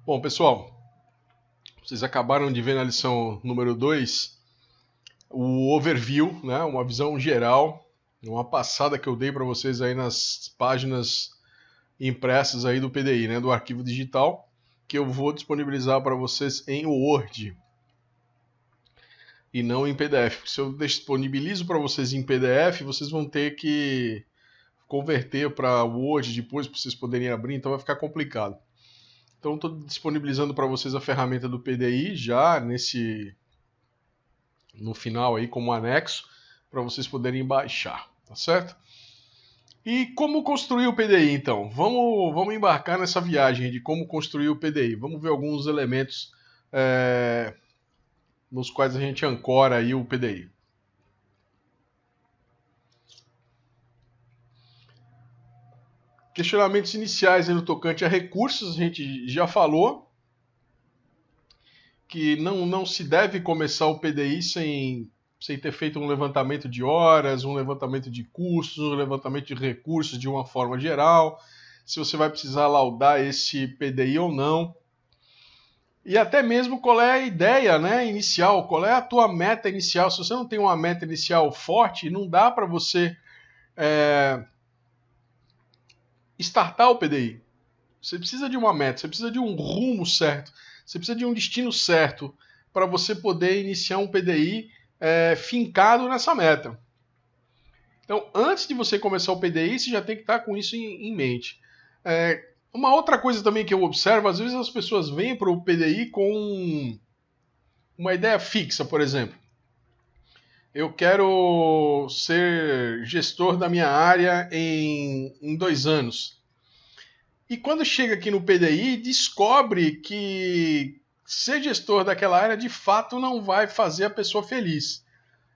Bom, pessoal, vocês acabaram de ver na lição número 2 o overview, né, uma visão geral, uma passada que eu dei para vocês aí nas páginas impressas aí do PDI, né, do arquivo digital, que eu vou disponibilizar para vocês em Word e não em PDF. Se eu disponibilizo para vocês em PDF, vocês vão ter que converter para Word depois para vocês poderem abrir, então vai ficar complicado. Então estou disponibilizando para vocês a ferramenta do PDI já no final aí como anexo para vocês poderem baixar, tá certo? E como construir o PDI então? Vamos embarcar nessa viagem de como construir o PDI. Vamos ver alguns elementos nos quais a gente ancora aí o PDI. Questionamentos iniciais no tocante a recursos, a gente já falou que não se deve começar o PDI sem ter feito um levantamento de horas, um levantamento de custos, um levantamento de recursos de uma forma geral, se você vai precisar laudar esse PDI ou não. E até mesmo qual é a ideia, né, inicial, qual é a tua meta inicial. Se você não tem uma meta inicial forte, não dá para você startar o PDI. Você precisa de uma meta, você precisa de um rumo certo, você precisa de um destino certo para você poder iniciar um PDI fincado nessa meta. Então, antes de você começar o PDI, você já tem que estar com isso em mente. Uma outra coisa também que eu observo, às vezes as pessoas vêm para o PDI com uma ideia fixa, por exemplo. Eu quero ser gestor da minha área em 2 anos. E quando chega aqui no PDI, descobre que ser gestor daquela área de fato não vai fazer a pessoa feliz.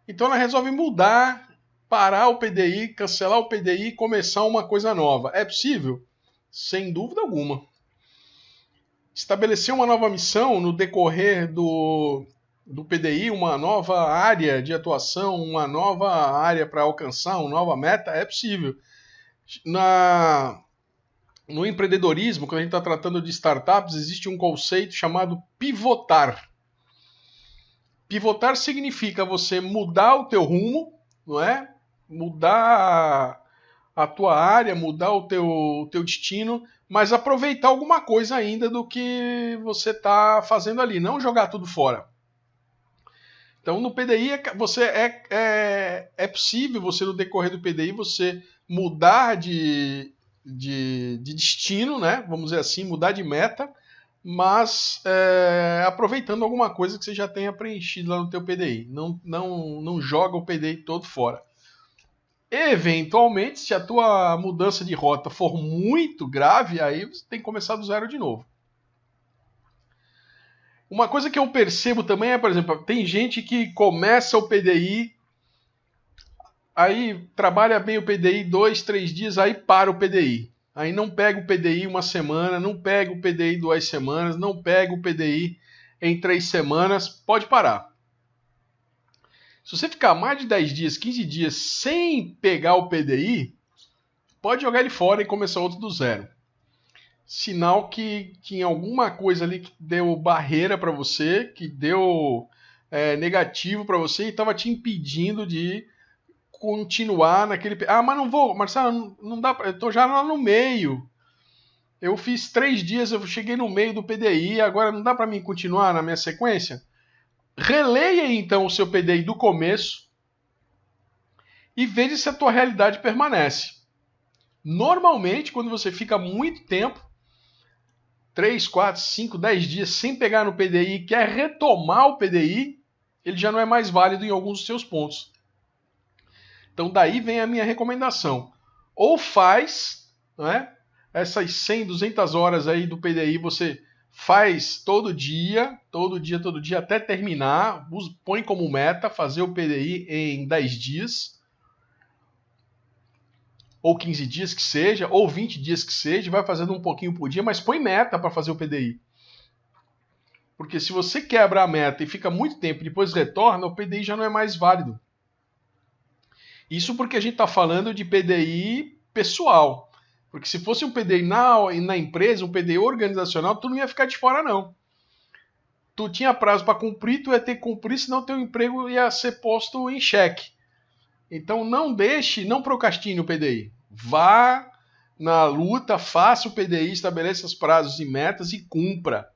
Então ela resolve mudar, parar o PDI, cancelar o PDI e começar uma coisa nova. É possível? Sem dúvida alguma. Estabelecer uma nova missão no decorrer do PDI, uma nova área de atuação, uma nova área para alcançar, uma nova meta, é possível. No empreendedorismo, quando a gente está tratando de startups, existe um conceito chamado pivotar. Pivotar significa você mudar o teu rumo, não é? Mudar a tua área, mudar o teu destino, mas aproveitar alguma coisa ainda do que você está fazendo ali, não jogar tudo fora. Então no PDI é possível você no decorrer do PDI você mudar de destino, né? Vamos dizer assim, mudar de meta, mas aproveitando alguma coisa que você já tenha preenchido lá no teu PDI. Não joga o PDI todo fora. Eventualmente, se a tua mudança de rota for muito grave, aí você tem que começar do zero de novo. Uma coisa que eu percebo também é, por exemplo, tem gente que começa o PDI, aí trabalha bem o PDI 2, 3 dias, aí para o PDI. Aí não pega o PDI uma semana, não pega o PDI 2 semanas, não pega o PDI em 3 semanas, pode parar. Se você ficar mais de 10 dias, 15 dias sem pegar o PDI, pode jogar ele fora e começar outro do zero. Sinal que tinha alguma coisa ali que deu barreira para você, que deu negativo para você e estava te impedindo de continuar naquele. Ah, mas não vou, Marcelo, não dá, eu tô já lá no meio. Eu fiz 3 dias, eu cheguei no meio do PDI, agora não dá para mim continuar na minha sequência? Releia então o seu PDI do começo e veja se a tua realidade permanece. Normalmente, quando você fica muito tempo, 3, 4, 5, 10 dias sem pegar no PDI e quer retomar o PDI, ele já não é mais válido em alguns dos seus pontos. Então daí vem a minha recomendação. Ou faz, né, essas 100, 200 horas aí do PDI, você faz todo dia, até terminar, põe como meta fazer o PDI em 10 dias, ou 15 dias que seja, ou 20 dias que seja, vai fazendo um pouquinho por dia, mas põe meta para fazer o PDI. Porque se você quebra a meta e fica muito tempo e depois retorna, o PDI já não é mais válido. Isso porque a gente está falando de PDI pessoal. Porque se fosse um PDI na empresa, um PDI organizacional, tu não ia ficar de fora, não. Tu tinha prazo para cumprir, tu ia ter que cumprir, senão teu emprego ia ser posto em xeque. Então não procrastine o PDI. Vá na luta, faça o PDI, estabeleça os prazos e metas e cumpra.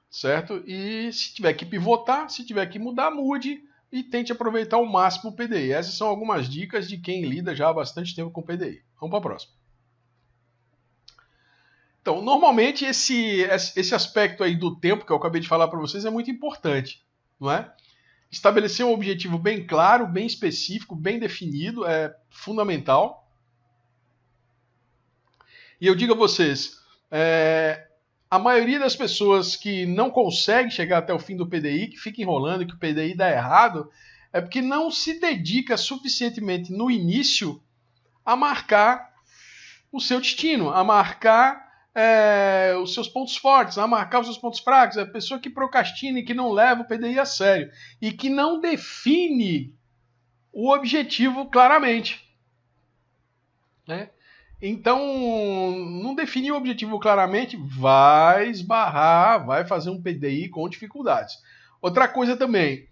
Certo? E se tiver que pivotar, se tiver que mudar, mude e tente aproveitar ao máximo o PDI. Essas são algumas dicas de quem lida já há bastante tempo com o PDI. Vamos para a próxima. Então, normalmente esse aspecto aí do tempo que eu acabei de falar para vocês é muito importante, não é? Estabelecer um objetivo bem claro, bem específico, bem definido é fundamental. E eu digo a vocês, a maioria das pessoas que não consegue chegar até o fim do PDI, que fica enrolando, que o PDI dá errado, é porque não se dedica suficientemente no início a marcar o seu destino, a marcar os seus pontos fortes, a marcar os seus pontos fracos. É a pessoa que procrastina e que não leva o PDI a sério e que não define o objetivo claramente, né? Então, não definir o objetivo claramente, vai esbarrar, vai fazer um PDI com dificuldades. Outra coisa também,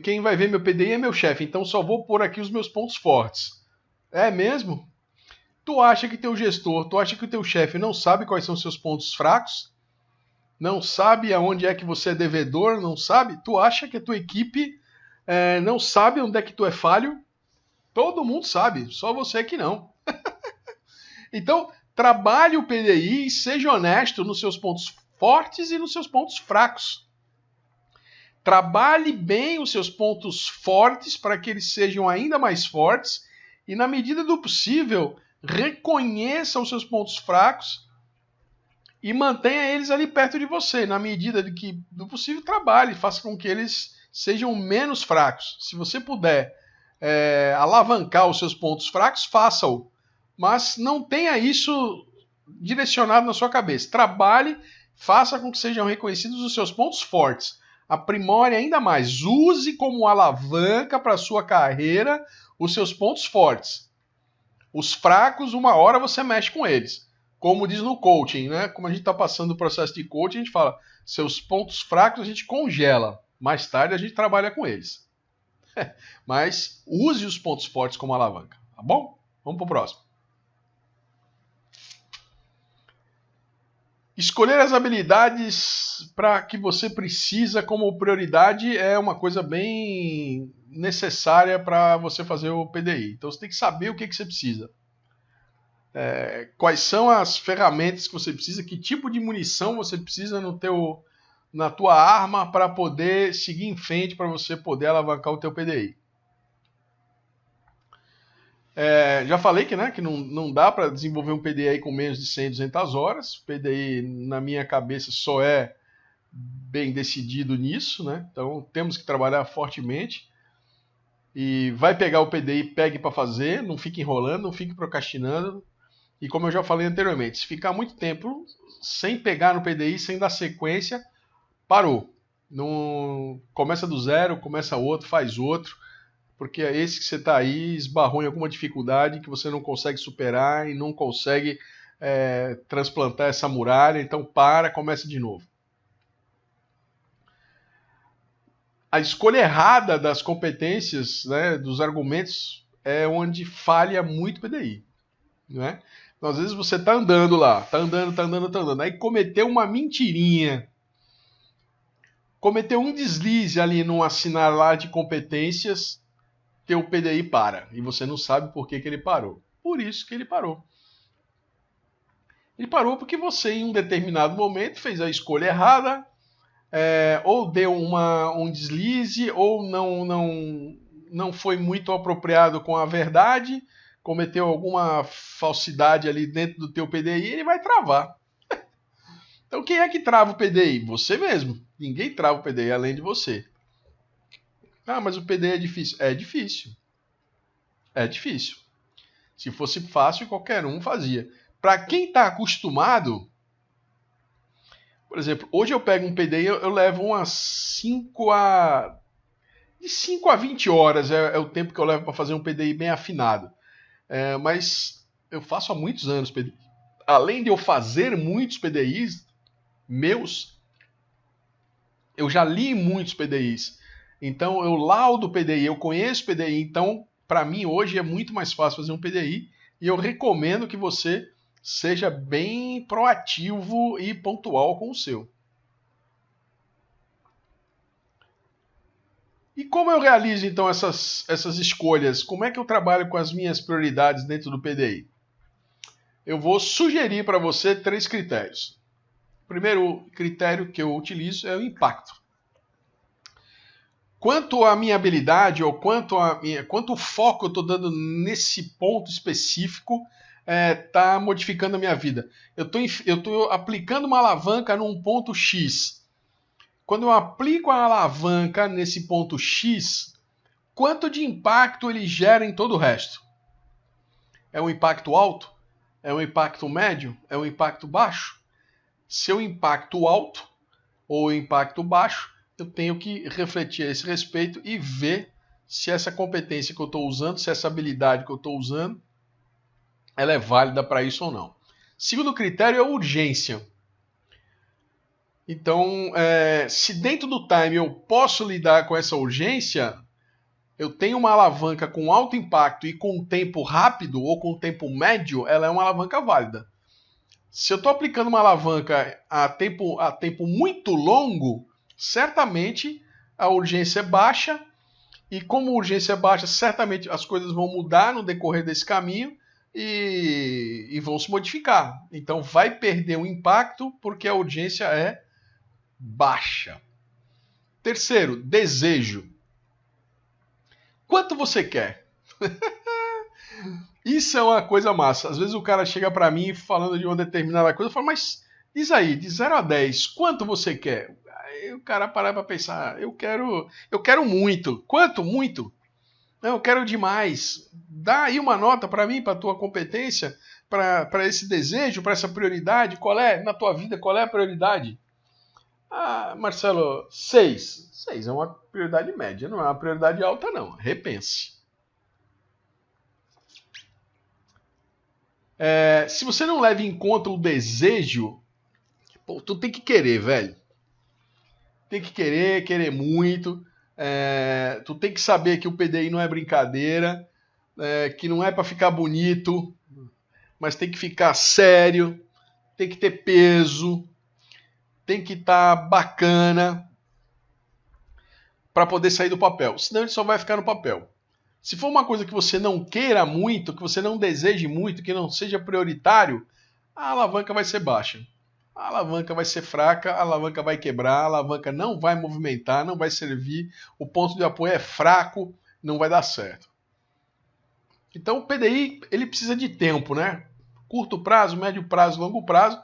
quem vai ver meu PDI é meu chefe, então só vou pôr aqui os meus pontos fortes. É mesmo? Tu acha que teu gestor, tu acha que o teu chefe não sabe quais são os seus pontos fracos? Não sabe aonde é que você é devedor? Não sabe? Tu acha que a tua equipe não sabe onde é que tu é falho? Todo mundo sabe, só você que não. Então, trabalhe o PDI e seja honesto nos seus pontos fortes e nos seus pontos fracos. Trabalhe bem os seus pontos fortes para que eles sejam ainda mais fortes e, na medida do possível, reconheça os seus pontos fracos e mantenha eles ali perto de você. Na medida do possível, trabalhe, faça com que eles sejam menos fracos. Se você puder alavancar os seus pontos fracos, faça-o. Mas não tenha isso direcionado na sua cabeça. Trabalhe, faça com que sejam reconhecidos os seus pontos fortes. Aprimore ainda mais. Use como alavanca para a sua carreira os seus pontos fortes. Os fracos, uma hora você mexe com eles. Como diz no coaching, né? Como a gente está passando o processo de coaching, a gente fala, seus pontos fracos a gente congela. Mais tarde a gente trabalha com eles. Mas use os pontos fortes como alavanca, tá bom? Vamos para o próximo. Escolher as habilidades para que você precisa como prioridade é uma coisa bem necessária para você fazer o PDI. Então você tem que saber o que você precisa. Quais são as ferramentas que você precisa, que tipo de munição você precisa na tua arma para poder seguir em frente, para você poder alavancar o teu PDI. Já falei que não dá para desenvolver um PDI com menos de 100, 200 horas. O PDI, na minha cabeça, só é bem decidido nisso, né? Então, temos que trabalhar fortemente. E vai pegar o PDI, pegue para fazer, não fique enrolando, não fique procrastinando. E como eu já falei anteriormente, se ficar muito tempo sem pegar no PDI, sem dar sequência, parou. Não, começa do zero, começa outro, faz outro. Porque é esse que você está aí, esbarrou em alguma dificuldade que você não consegue superar e não consegue transplantar essa muralha, então começa de novo. A escolha errada das competências, né, dos argumentos, é onde falha muito o PDI. Né? Então, às vezes você está andando lá, está andando, aí cometeu uma mentirinha, cometeu um deslize ali num assinalar de competências, teu PDI para, e você não sabe por que ele parou. Por isso que ele parou. Ele parou porque você, em um determinado momento, fez a escolha errada, ou deu um deslize, ou não foi muito apropriado com a verdade, cometeu alguma falsidade ali dentro do teu PDI, ele vai travar. Então quem é que trava o PDI? Você mesmo. Ninguém trava o PDI além de você. Ah, mas o PDI é difícil. É difícil. É difícil. Se fosse fácil, qualquer um fazia. Para quem está acostumado, por exemplo, hoje eu pego um PDI, eu levo umas 5 a 20 horas é o tempo que eu levo para fazer um PDI bem afinado. Mas eu faço há muitos anos PDI. Além de eu fazer muitos PDIs meus, eu já li muitos PDIs. Então eu laudo PDI, eu conheço PDI. Então, para mim, hoje é muito mais fácil fazer um PDI. E eu recomendo que você seja bem proativo e pontual com o seu. E como eu realizo então essas escolhas? Como é que eu trabalho com as minhas prioridades dentro do PDI? Eu vou sugerir para você 3 critérios. O primeiro critério que eu utilizo é o impacto. Quanto à minha habilidade ou quanto o foco eu estou dando nesse ponto específico está modificando a minha vida. Eu estou aplicando uma alavanca num ponto X. Quando eu aplico a alavanca nesse ponto X, quanto de impacto ele gera em todo o resto? É um impacto alto? É um impacto médio? É um impacto baixo? Se é um impacto alto ou impacto baixo, eu tenho que refletir a esse respeito e ver se essa competência que eu estou usando, se essa habilidade que eu estou usando, ela é válida para isso ou não. Segundo critério é a urgência. Então, se dentro do time eu posso lidar com essa urgência, eu tenho uma alavanca com alto impacto e com tempo rápido ou com tempo médio, ela é uma alavanca válida. Se eu estou aplicando uma alavanca a tempo muito longo, certamente a urgência é baixa, e como a urgência é baixa, certamente as coisas vão mudar no decorrer desse caminho e vão se modificar. Então vai perder o impacto porque a urgência é baixa. Terceiro, desejo. Quanto você quer? Isso é uma coisa massa. Às vezes o cara chega para mim falando de uma determinada coisa, eu falo, mas diz aí, de 0 a 10, quanto você quer? Aí o cara para pra pensar, eu quero muito. Quanto? Muito. Não, eu quero demais. Dá aí uma nota para mim, para tua competência, para esse desejo, para essa prioridade. Qual é, na tua vida, qual é a prioridade? Ah, Marcelo, 6. 6 é uma prioridade média, não é uma prioridade alta, não. Repense. Se você não leva em conta o desejo, pô, tu tem que querer, velho. Tem que querer muito. Tu tem que saber que o PDI não é brincadeira, que não é para ficar bonito, mas tem que ficar sério, tem que ter peso, tem que estar bacana para poder sair do papel. Senão ele só vai ficar no papel. Se for uma coisa que você não queira muito, que você não deseje muito, que não seja prioritário, a alavanca vai ser baixa. A alavanca vai ser fraca, a alavanca vai quebrar, a alavanca não vai movimentar, não vai servir, o ponto de apoio é fraco, não vai dar certo. Então o PDI ele precisa de tempo, né? Curto prazo, médio prazo, longo prazo,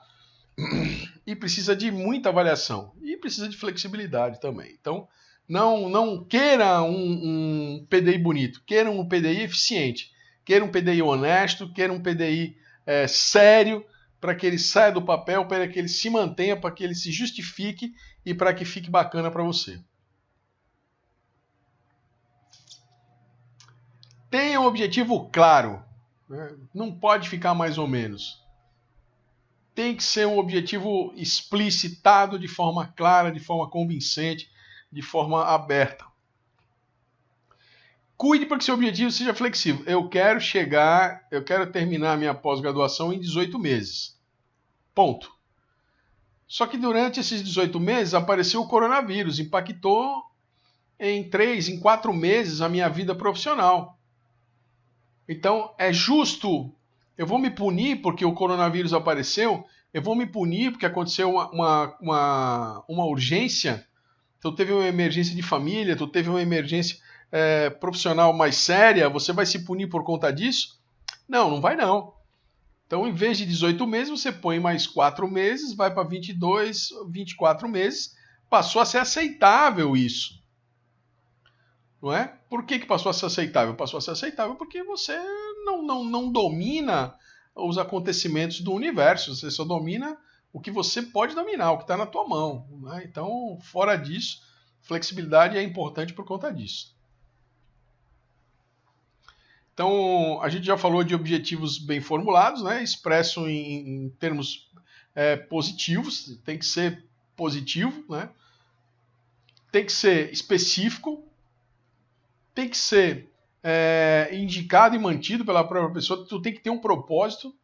e precisa de muita avaliação e precisa de flexibilidade também. Então não queira um PDI bonito, queira um PDI eficiente, queira um PDI honesto, queira um PDI sério, para que ele saia do papel, para que ele se mantenha, para que ele se justifique e para que fique bacana para você. Tenha um objetivo claro, né? Não pode ficar mais ou menos. Tem que ser um objetivo explicitado de forma clara, de forma convincente, de forma aberta. Cuide para que seu objetivo seja flexível. Eu quero terminar minha pós-graduação em 18 meses. Ponto. Só que durante esses 18 meses apareceu o coronavírus, impactou em 3, em 4 meses a minha vida profissional. Então é justo, eu vou me punir porque o coronavírus apareceu, eu vou me punir porque aconteceu uma urgência. Tu teve uma emergência de família, tu teve uma emergência profissional mais séria, você vai se punir por conta disso? Não, não vai não. Então, em vez de 18 meses, você põe mais 4 meses, vai para 22, 24 meses. Passou a ser aceitável isso. Não é? Por que passou a ser aceitável? Passou a ser aceitável porque você não domina os acontecimentos do universo, você só domina o que você pode dominar, o que está na tua mão. Né? Então, fora disso, flexibilidade é importante por conta disso. Então, a gente já falou de objetivos bem formulados, né? Expresso em termos positivos, tem que ser positivo, né? Tem que ser específico, tem que ser indicado e mantido pela própria pessoa, tu tem que ter um propósito.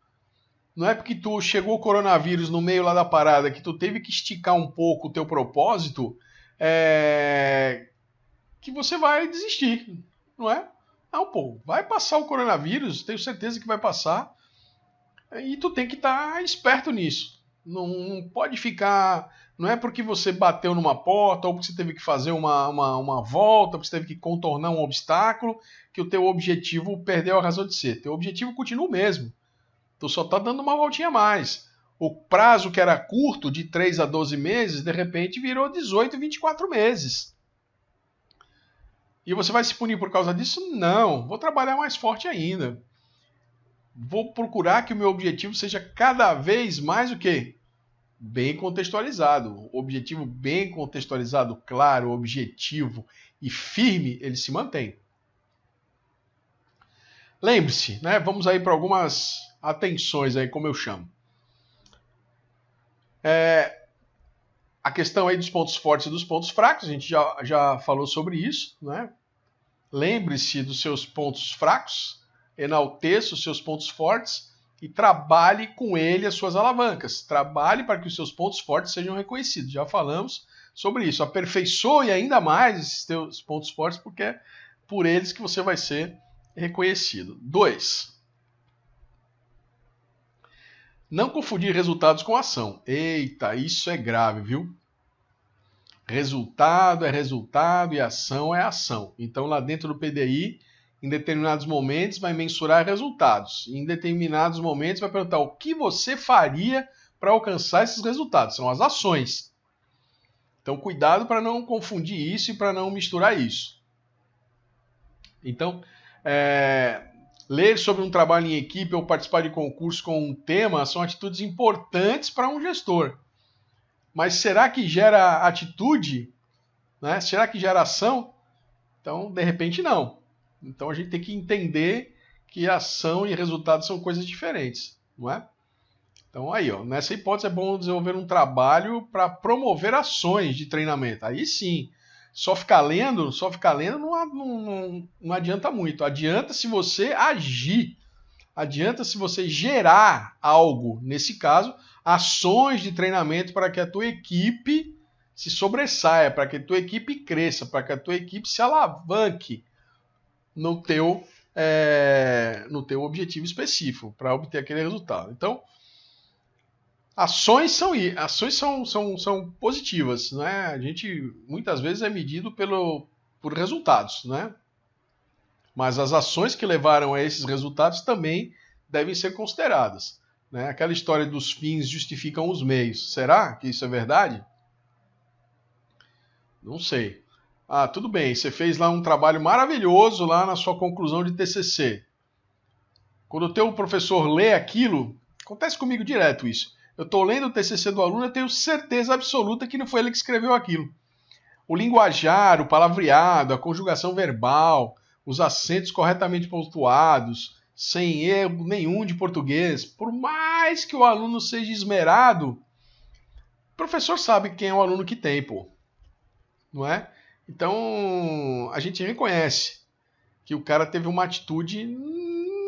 Não é porque tu chegou o coronavírus no meio lá da parada que tu teve que esticar um pouco o teu propósito que você vai desistir, não é? Não, pô, vai passar o coronavírus, tenho certeza que vai passar, e tu tem que estar esperto nisso. Não pode ficar. Não é porque você bateu numa porta, ou porque você teve que fazer uma volta, porque você teve que contornar um obstáculo, que o teu objetivo perdeu a razão de ser. Teu objetivo continua o mesmo. Tu só está dando uma voltinha a mais. O prazo que era curto, de 3 a 12 meses, de repente virou 18, 24 meses. E você vai se punir por causa disso? Não. Vou trabalhar mais forte ainda. Vou procurar que o meu objetivo seja cada vez mais o quê? Bem contextualizado. Objetivo bem contextualizado, claro, objetivo e firme, ele se mantém. Lembre-se, né? Vamos aí para algumas atenções aí, como eu chamo. A questão aí dos pontos fortes e dos pontos fracos, a gente já falou sobre isso, né? Lembre-se dos seus pontos fracos, enalteça os seus pontos fortes e trabalhe com ele as suas alavancas. Trabalhe para que os seus pontos fortes sejam reconhecidos. Já falamos sobre isso. Aperfeiçoe ainda mais esses teus pontos fortes, porque é por eles que você vai ser reconhecido. 2. Não confundir resultados com ação. Eita, isso é grave, viu? Resultado é resultado e ação é ação. Então, lá dentro do PDI, em determinados momentos vai mensurar resultados. Em determinados momentos vai perguntar o que você faria para alcançar esses resultados. São as ações. Então, cuidado para não confundir isso e para não misturar isso. Então, ler sobre um trabalho em equipe ou participar de concurso com um tema são atitudes importantes para um gestor. Mas será que gera atitude? Né? Será que gera ação? Então, de repente, não. Então, a gente tem que entender que ação e resultado são coisas diferentes, não é? Então, aí, ó, nessa hipótese é bom desenvolver um trabalho para promover ações de treinamento. Aí sim, só ficar lendo não adianta muito. Adianta se você agir. Adianta se você gerar algo, nesse caso, ações de treinamento para que a tua equipe se sobressaia, para que a tua equipe cresça, para que a tua equipe se alavanque no teu objetivo específico, para obter aquele resultado. Então, ações são positivas, né? A gente muitas vezes é medido por resultados, né? Mas as ações que levaram a esses resultados também devem ser consideradas. Né? Aquela história dos fins justificam os meios. Será que isso é verdade? Não sei. Ah, tudo bem, você fez lá um trabalho maravilhoso lá na sua conclusão de TCC. Quando o teu professor lê aquilo, acontece comigo direto isso. Eu estou lendo o TCC do aluno, eu tenho certeza absoluta que não foi ele que escreveu aquilo. O linguajar, o palavreado, a conjugação verbal, os acentos corretamente pontuados, sem erro nenhum de português, por mais que o aluno seja esmerado, o professor sabe quem é o aluno que tem, pô. Não é? Então, a gente reconhece que o cara teve uma atitude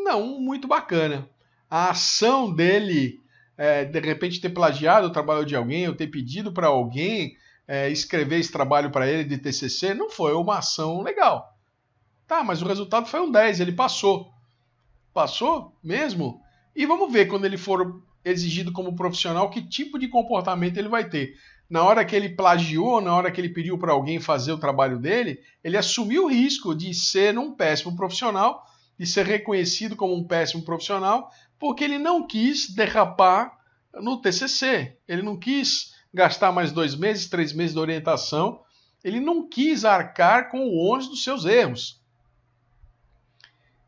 não muito bacana. A ação dele, de repente ter plagiado o trabalho de alguém, ou ter pedido para alguém escrever esse trabalho para ele de TCC, não foi uma ação legal. Tá, mas o resultado foi um 10, ele passou. Passou mesmo? E vamos ver quando ele for exigido como profissional que tipo de comportamento ele vai ter. Na hora que ele plagiou, na hora que ele pediu para alguém fazer o trabalho dele, ele assumiu o risco de ser um péssimo profissional, de ser reconhecido como um péssimo profissional, porque ele não quis derrapar no TCC. Ele não quis gastar mais 2 meses, 3 meses de orientação. Ele não quis arcar com o ônus dos seus erros.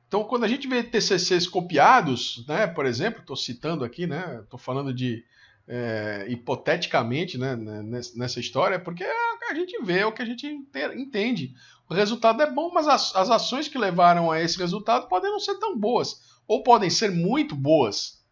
Então, quando a gente vê TCCs copiados, né, por exemplo, estou citando aqui, né, estou falando de hipoteticamente, né, nessa história, porque é a gente vê, é o que a gente entende. O resultado é bom, mas as ações que levaram a esse resultado podem não ser tão boas, ou podem ser muito boas.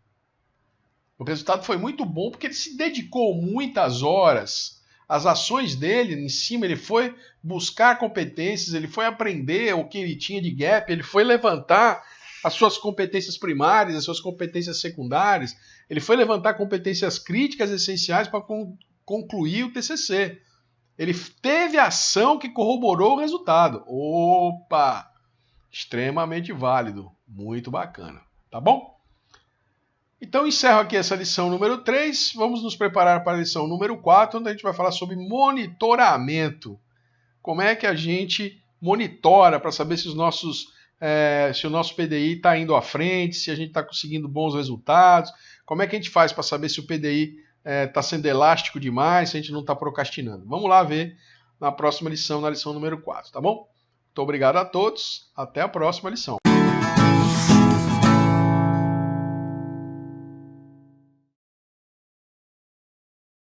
O resultado foi muito bom porque ele se dedicou muitas horas. As ações dele em cima, ele foi buscar competências, ele foi aprender o que ele tinha de gap, ele foi levantar as suas competências primárias, as suas competências secundárias, ele foi levantar competências críticas essenciais para concluir o TCC. Ele teve ação que corroborou o resultado. Opa! Extremamente válido. Muito bacana. Tá bom? Então encerro aqui essa lição número 3. Vamos nos preparar para a lição número 4, onde a gente vai falar sobre monitoramento. Como é que a gente monitora para saber se o nosso PDI está indo à frente, se a gente está conseguindo bons resultados. Como é que a gente faz para saber se o PDI está sendo elástico demais, se a gente não está procrastinando. Vamos lá ver na próxima lição, na lição número 4, tá bom? Muito obrigado a todos. Até a próxima lição.